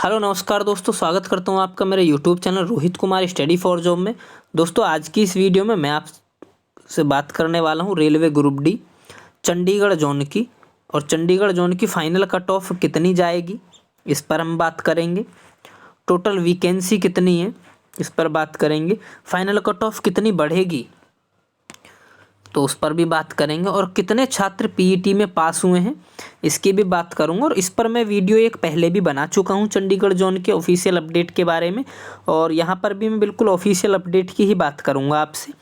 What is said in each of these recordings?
Hello नमस्कार दोस्तों, स्वागत करता हूं आपका मेरे YouTube channel Rohit Kumar study for job में। दोस्तों आज की इस वीडियो में मैं आपसे बात करने वाला हूं railway group D Chandigarh zone की। और चंडीगढ़ जोन की फाइनल कट ऑफ कितनी जाएगी इस पर हम बात करेंगे। टोटल वैकेंसी कितनी है इस पर बात करेंगे। फाइनल कट ऑफ कितनी बढ़ेगी तो उस पर भी बात करेंगे। और कितने छात्र पीईटी में पास हुए हैं इसकी भी बात करूंगा। और इस पर मैं वीडियो एक पहले भी बना चुका हूं चंडीगढ़ जोन के ऑफिशियल अपडेट के बारे में। और यहाँ पर भी मैं बिल्कुल ऑफिशियल अपडेट की ही बात करूंगा आपसे,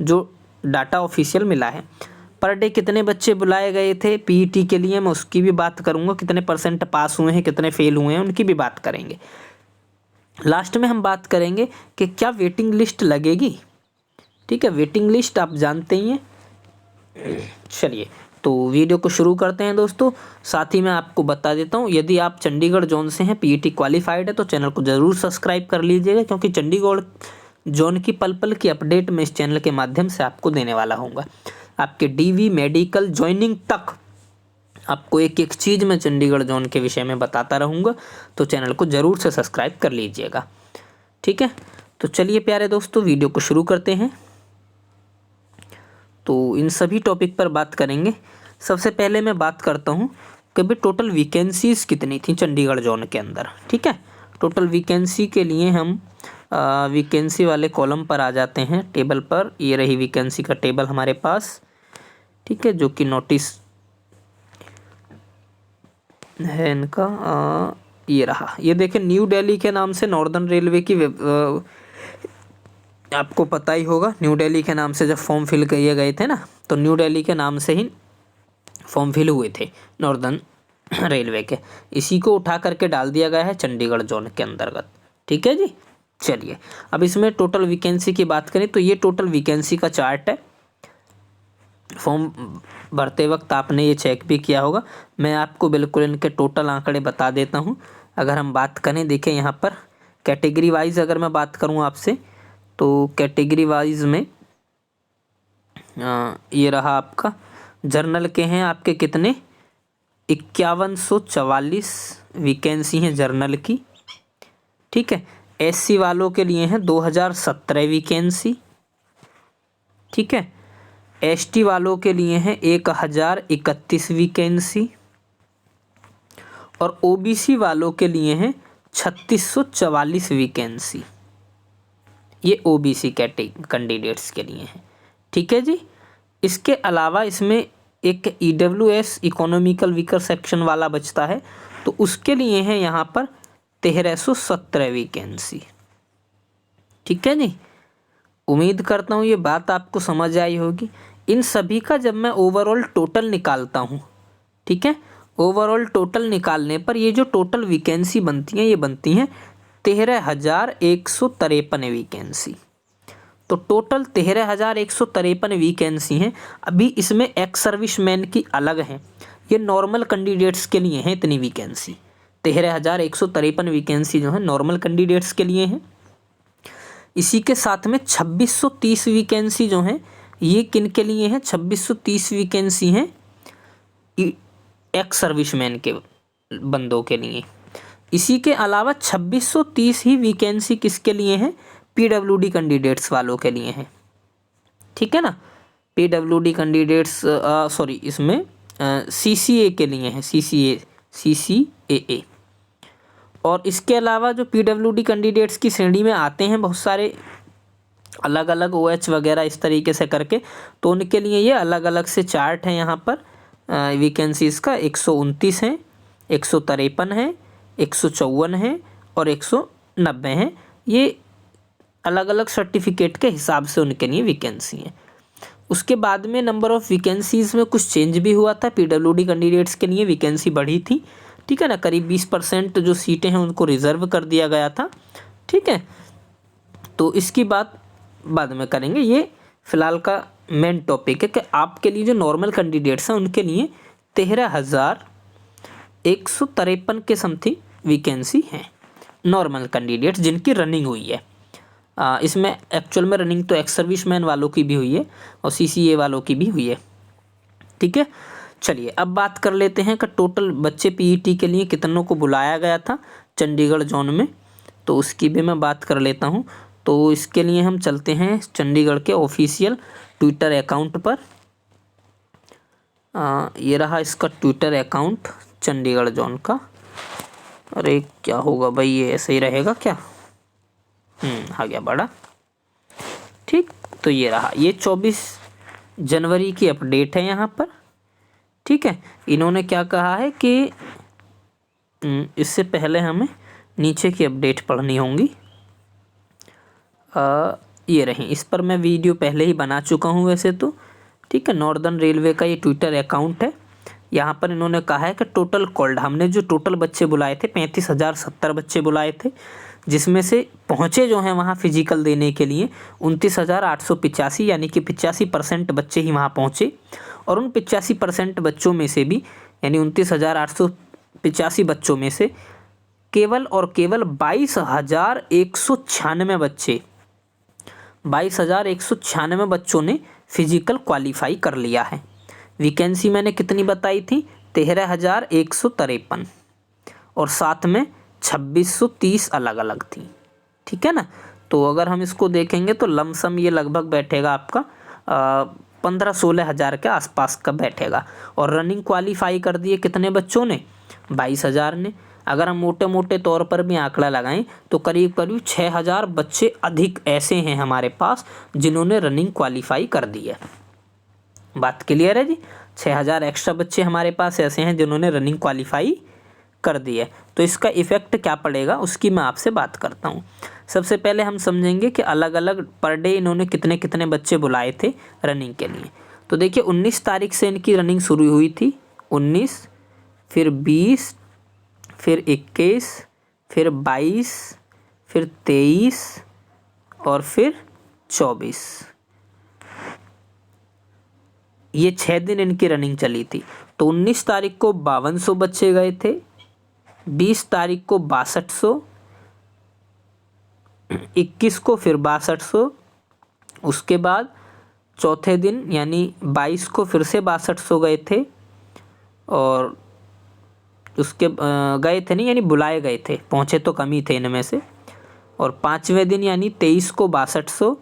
जो डाटा ऑफिशियल मिला है। पर डे कितने बच्चे बुलाए गए थे पीईटी के लिए, मैं उसकी भी बात करूँगा। कितने % पास हुए हैं, कितने फेल हुए हैं, उनकी भी बात करेंगे। लास्ट में हम बात करेंगे कि क्या वेटिंग लिस्ट लगेगी। ठीक है, वेटिंग लिस्ट आप जानते ही हैं। चलिए तो वीडियो को शुरू करते हैं दोस्तों। साथ ही मैं आपको बता देता हूं, यदि आप चंडीगढ़ जोन से हैं, पीईटी क्वालिफाइड है, तो चैनल को ज़रूर सब्सक्राइब कर लीजिएगा, क्योंकि चंडीगढ़ जोन की पल पल की अपडेट मैं इस चैनल के माध्यम से आपको देने वाला हूँगा। आपके डीवी मेडिकल ज्वाइनिंग तक आपको एक एक चीज़ मैं चंडीगढ़ जोन के विषय में बताता रहूँगा, तो चैनल को ज़रूर से सब्सक्राइब कर लीजिएगा। ठीक है, तो चलिए प्यारे दोस्तों वीडियो को शुरू करते हैं। तो इन सभी टॉपिक पर बात करेंगे। सबसे पहले मैं बात करता हूँ कि भाई टोटल वैकेंसीज़ कितनी थी चंडीगढ़ जोन के अंदर। ठीक है, टोटल वैकेंसी के लिए हम वैकेंसी वाले कॉलम पर आ जाते हैं, टेबल पर। ये रही वैकेंसी का टेबल हमारे पास। ठीक है, जो कि नोटिस है इनका। ये रहा, ये देखें, न्यू दिल्ली के नाम से नॉर्दर्न रेलवे की आपको पता ही होगा। न्यू दिल्ली के नाम से जब फॉर्म फिल किए गए थे ना, तो न्यू दिल्ली के नाम से ही फॉर्म फिल हुए थे नॉर्दर्न रेलवे के। इसी को उठा करके डाल दिया गया है चंडीगढ़ जोन के अंतर्गत। ठीक है जी, चलिए अब इसमें टोटल वैकेंसी की बात करें तो ये टोटल वैकेंसी का चार्ट है। फॉर्म भरते वक्त आपने ये चेक भी किया होगा। मैं आपको बिल्कुल इनके टोटल आंकड़े बता देता हूँ। अगर हम बात करें, देखें यहाँ पर कैटेगरी वाइज अगर मैं बात करूँ आपसे, तो कैटेगरी वाइज में ये रहा आपका। जर्नल के हैं आपके कितने 5144 वैकेंसी हैं जर्नल की। ठीक है, एससी वालों के लिए हैं 2017 वैकेंसी। ठीक है, एसटी वालों के लिए हैं 1031 वैकेंसी। और ओबीसी वालों के लिए हैं 3644 वैकेंसी। ये ओबीसी कैंडिडेट्स के लिए हैं। ठीक है जी, इसके अलावा इसमें एक ईडब्ल्यूएस इकोनॉमिकल वीकर सेक्शन वाला बचता है, तो उसके लिए हैं यहाँ पर 1317 वैकेंसी। ठीक है जी, उम्मीद करता हूँ ये बात आपको समझ आई होगी। इन सभी का जब मैं ओवरऑल टोटल निकालता हूँ, ठीक है, ओवरऑल टोटल निकालने पर ये जो टोटल वैकेंसी बनती हैं, ये बनती हैं 13,153 वैकेंसी। तो टोटल 13,153 वैकेंसी हैं। अभी इसमें एक्स सर्विसमैन की अलग हैं, ये नॉर्मल कैंडिडेट्स के लिए हैं इतनी वैकेंसी। 13,153 वैकेंसी जो है नॉर्मल कैंडिडेट्स के लिए हैं। इसी के साथ में 2630 वैकेंसी जो हैं ये किन के लिए हैं, 2630 वैकेंसी हैं एक्स सर्विसमैन के बंदों के लिए। इसी के अलावा 2630 ही वैकेंसी किसके लिए हैं, पीडब्ल्यूडी कैंडिडेट्स वालों के लिए हैं। ठीक है ना, पीडब्ल्यूडी कैंडिडेट्स सॉरी इसमें सीसीए के लिए हैं, सीसीए। और इसके अलावा जो पीडब्ल्यूडी कैंडिडेट्स की श्रेणी में आते हैं बहुत सारे अलग अलग ओएच वगैरह इस तरीके से करके, तो उनके लिए ये अलग अलग से चार्ट है। यहाँ पर वैकेंसीज़ का 129 हैं, 153 हैं, 154 हैं और 190 हैं। ये अलग अलग सर्टिफिकेट के हिसाब से उनके लिए वैकेंसी हैं। उसके बाद में नंबर ऑफ़ वैकेंसीज़ में कुछ चेंज भी हुआ था। पीडब्ल्यूडी कैंडिडेट्स के लिए वैकेंसी बढ़ी थी। ठीक है ना, करीब 20% जो सीटें हैं उनको रिज़र्व कर दिया गया था। ठीक है, तो इसकी बात बाद में करेंगे। ये फ़िलहाल का मेन टॉपिक है कि आपके लिए जो नॉर्मल कैंडिडेट्स हैं उनके लिए 13,153 के समथिंग वैकेंसी हैं नॉर्मल कैंडिडेट्स जिनकी रनिंग हुई है। इसमें एक्चुअल में रनिंग तो एक्स सर्विसमैन वालों की भी हुई है और सीसीए वालों की भी हुई है। ठीक है, चलिए अब बात कर लेते हैं कि टोटल बच्चे पीईटी के लिए कितनों को बुलाया गया था। चंडीगढ़ जोन में, तो उसकी भी मैं बात कर लेता हूँ। तो इसके लिए हम चलते हैं चंडीगढ़ के ऑफिशियल ट्विटर अकाउंट पर। ये रहा इसका ट्विटर अकाउंट चंडीगढ़ जोन का। अरे क्या होगा भाई, ये ऐसे ही रहेगा क्या? आ गया बड़ा, ठीक। तो ये रहा, ये 24 जनवरी की अपडेट है यहाँ पर, ठीक है। इन्होंने क्या कहा है कि इससे पहले हमें नीचे की अपडेट पढ़नी होंगी। ये रही, इस पर मैं वीडियो पहले ही बना चुका हूँ वैसे तो, ठीक है। नॉर्दर्न रेलवे का ये ट्विटर अकाउंट है। यहाँ पर इन्होंने कहा है कि टोटल कॉल्ड, हमने जो टोटल बच्चे बुलाए थे 35,070 बच्चे बुलाए थे, जिसमें से पहुँचे जो हैं वहाँ फिजिकल देने के लिए 29,885, यानी कि 85% बच्चे ही वहाँ पहुँचे। और उन 85% बच्चों में से भी, यानी 29,885 बच्चों में से केवल और केवल 22,196 बच्चे, 22,196 बच्चों ने फिजिकल क्वालिफाई कर लिया है। वैकेंसी मैंने कितनी बताई थी? 13,153, और साथ में 2,630 अलग अलग थी, ठीक है ना। तो अगर हम इसको देखेंगे तो लमसम ये लगभग बैठेगा आपका 15-16 हज़ार के आसपास का बैठेगा। और रनिंग क्वालिफाई कर दिए कितने बच्चों ने? 22,000 ने। अगर हम मोटे मोटे तौर पर भी आंकड़ा लगाएं तो करीब करीब 6,000 बच्चे अधिक ऐसे हैं हमारे पास जिन्होंने रनिंग क्वालिफाई कर दी है। बात क्लियर है जी? 6,000 एक्स्ट्रा बच्चे हमारे पास ऐसे हैं जिन्होंने रनिंग क्वालिफाई कर दी है। तो इसका इफ़ेक्ट क्या पड़ेगा उसकी मैं आपसे बात करता हूँ। सबसे पहले हम समझेंगे कि अलग अलग पर डे इन्होंने कितने कितने बच्चे बुलाए थे रनिंग के लिए। तो देखिए 19 तारीख से इनकी रनिंग शुरू हुई थी, 19, फिर 20, फिर 21, फिर 22, फिर 23 और फिर 24। ये 6 दिन इनकी रनिंग चली थी। तो 19 तारीख को 5200 बच्चे गए थे, 20 तारीख को 6200, 21 को फिर 6200, उसके बाद चौथे दिन यानी 22 को फिर से 6200 गए थे, और उसके गए थे नहीं यानी बुलाए गए थे, पहुँचे तो कम ही थे इनमें से। और 5वें दिन यानी 23 को 6200,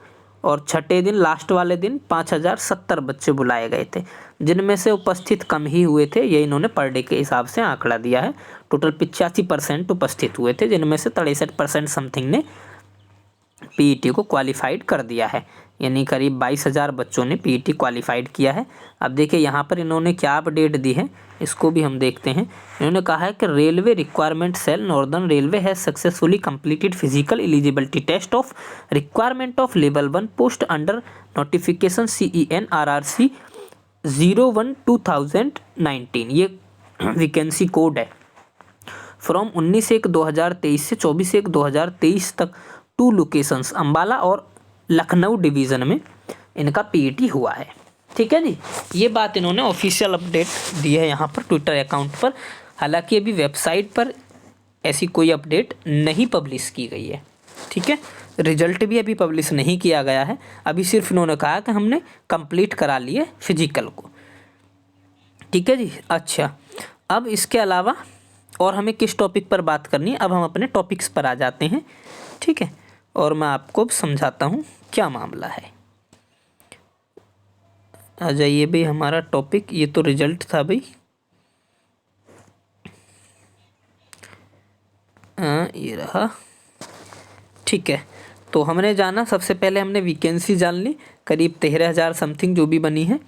और छठे दिन लास्ट वाले दिन 5,070 बच्चे बुलाए गए थे, जिनमें से उपस्थित कम ही हुए थे। ये इन्होंने पर डे के हिसाब से आंकड़ा दिया है। टोटल 85% उपस्थित हुए थे, जिनमें से 63% समथिंग ने पीईटी को क्वालिफाइड कर दिया है, यानी करीब 22,000 बच्चों ने पीईटी क्वालिफाइड किया है। अब देखिए यहाँ पर इन्होंने क्या अपडेट दी है, इसको भी हम देखते हैं। इन्होंने कहा है कि railway requirement cell northern railway has successfully completed physical eligibility test of requirement of level 1 post under notification CEN-RRC 01/2019। ये वैकेंसी कोड है। फ्रॉम 19/1/2023 से 24/1/2023 तक 2 लोकेशंस अंबाला और लखनऊ डिवीज़न में इनका पीईटी हुआ है, ठीक है जी। ये बात इन्होंने ऑफिशियल अपडेट दी है यहाँ पर ट्विटर अकाउंट पर। हालांकि अभी वेबसाइट पर ऐसी कोई अपडेट नहीं पब्लिश की गई है, ठीक है। रिजल्ट भी अभी पब्लिश नहीं किया गया है। अभी सिर्फ इन्होंने कहा कि हमने कंप्लीट करा लिए फिजिकल को, ठीक है जी। अच्छा, अब इसके अलावा और हमें किस टॉपिक पर बात करनी है? अब हम अपने टॉपिक्स पर आ जाते हैं, ठीक है। और मैं आपको समझाता हूँ क्या मामला है। आ जाइए भाई, हमारा टॉपिक ये तो रिजल्ट था भाई। ये रहा, ठीक है। तो हमने जाना, सबसे पहले हमने वैकेंसी जान ली, करीब 13,000 समथिंग जो भी बनी है,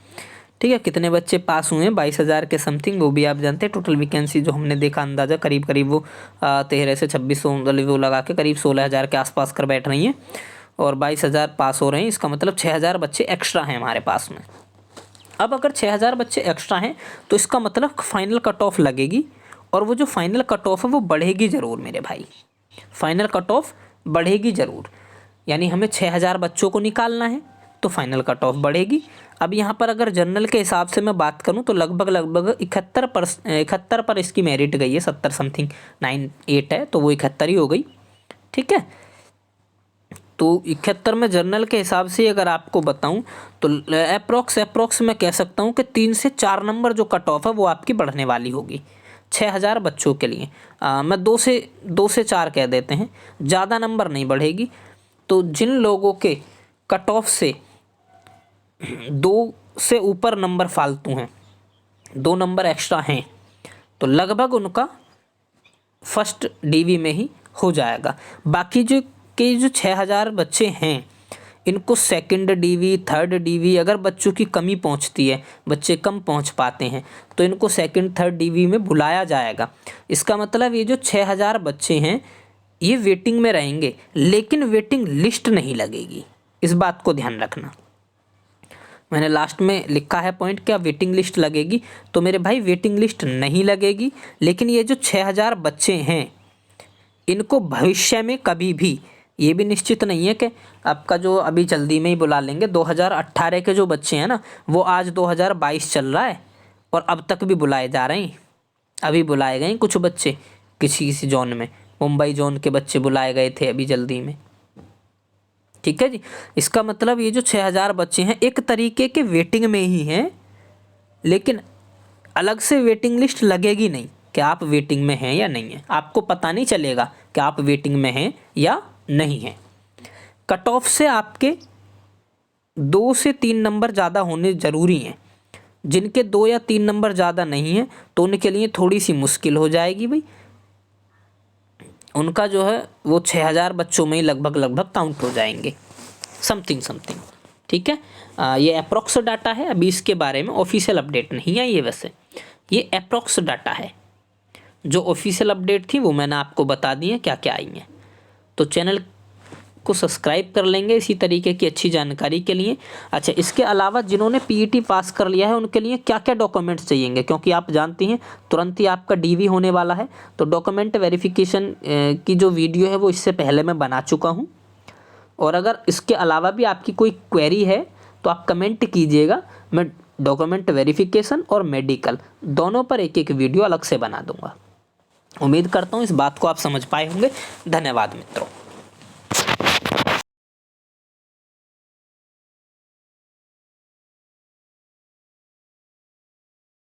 ठीक है। कितने बच्चे पास हुए हैं? 22,000 के समथिंग, वो भी आप जानते हैं। टोटल वैकेंसी जो हमने देखा अंदाज़ा करीब करीब वो 13 से 2600 वो लगा के करीब 16,000 के आसपास कर बैठ रही हैं, और 22,000 पास हो रहे हैं। इसका मतलब 6,000 बच्चे एक्स्ट्रा हैं हमारे पास में। अब अगर 6,000 बच्चे एक्स्ट्रा हैं तो इसका मतलब फाइनल कट ऑफ लगेगी, और वो जो फाइनल कट ऑफ है वो बढ़ेगी ज़रूर मेरे भाई। फाइनल कट ऑफ बढ़ेगी ज़रूर, यानी हमें 6,000 बच्चों को निकालना है तो फाइनल कट ऑफ बढ़ेगी। अब यहाँ पर अगर जनरल के हिसाब से मैं बात करूँ तो लगभग 71 पर इसकी मेरिट गई है, 70 समथिंग 98 है, तो वो 71 ही हो गई, ठीक है। तो 71 में जनरल के हिसाब से अगर आपको बताऊं तो अप्रोक्स मैं कह सकता हूं कि 3 से 4 नंबर जो कट ऑफ है वो आपकी बढ़ने वाली होगी। 6000 बच्चों के लिए मैं 2 से 4 कह देते हैं, ज़्यादा नंबर नहीं बढ़ेगी। तो जिन लोगों के कट ऑफ से 2 से ऊपर नंबर फालतू हैं, 2 नंबर एक्स्ट्रा हैं, तो लगभग उनका फर्स्ट डीवी में ही हो जाएगा। बाकी जो 6000 बच्चे हैं, इनको सेकंड डीवी, थर्ड डीवी, अगर बच्चों की कमी पहुंचती है, बच्चे कम पहुंच पाते हैं, तो इनको सेकंड थर्ड डीवी में बुलाया जाएगा। इसका मतलब ये जो 6000 बच्चे हैं ये वेटिंग में रहेंगे, लेकिन वेटिंग लिस्ट नहीं लगेगी। इस बात को ध्यान रखना। मैंने लास्ट में लिखा है पॉइंट, क्या वेटिंग लिस्ट लगेगी? तो मेरे भाई वेटिंग लिस्ट नहीं लगेगी, लेकिन ये जो 6000 बच्चे हैं इनको भविष्य में कभी भी, ये भी निश्चित नहीं है कि आपका जो अभी जल्दी में ही बुला लेंगे। 2018 के जो बच्चे हैं ना, वो आज 2022 चल रहा है और अब तक भी बुलाए जा रहे हैं। अभी बुलाए गए कुछ बच्चे किसी किसी जोन में, मुंबई जोन के बच्चे बुलाए गए थे अभी जल्दी में। ठीक है जी। इसका मतलब ये जो 6000 बच्चे हैं एक तरीके के वेटिंग में ही हैं, लेकिन अलग से वेटिंग लिस्ट लगेगी नहीं कि आप वेटिंग में हैं या नहीं हैं। आपको पता नहीं चलेगा कि आप वेटिंग में हैं या नहीं हैं। कट ऑफ से आपके 2 से 3 नंबर ज़्यादा होने ज़रूरी हैं। जिनके 2 या 3 नंबर ज़्यादा नहीं हैं तो उनके लिए थोड़ी सी मुश्किल हो जाएगी भाई। उनका जो है वो 6000 बच्चों में ही लगभग काउंट हो जाएंगे, समथिंग। ठीक है, ये अप्रॉक्स डाटा है। अभी इसके बारे में ऑफिशियल अपडेट नहीं आई है, वैसे ये अप्रॉक्स डाटा है। जो ऑफिशियल अपडेट थी वो मैंने आपको बता दी है क्या क्या आई है। तो चैनल को सब्सक्राइब कर लेंगे इसी तरीके की अच्छी जानकारी के लिए। अच्छा, इसके अलावा जिन्होंने पीईटी पास कर लिया है उनके लिए क्या क्या डॉक्यूमेंट्स चाहिएंगे, क्योंकि आप जानती हैं तुरंत ही आपका डीवी होने वाला है। तो डॉक्यूमेंट वेरिफिकेशन की जो वीडियो है वो इससे पहले मैं बना चुका हूँ, और अगर इसके अलावा भी आपकी कोई क्वेरी है तो आप कमेंट कीजिएगा। मैं डॉक्यूमेंट वेरिफिकेशन और मेडिकल दोनों पर एक वीडियो अलग से बना दूँगा। उम्मीद करता हूँ इस बात को आप समझ पाए होंगे। धन्यवाद मित्रों।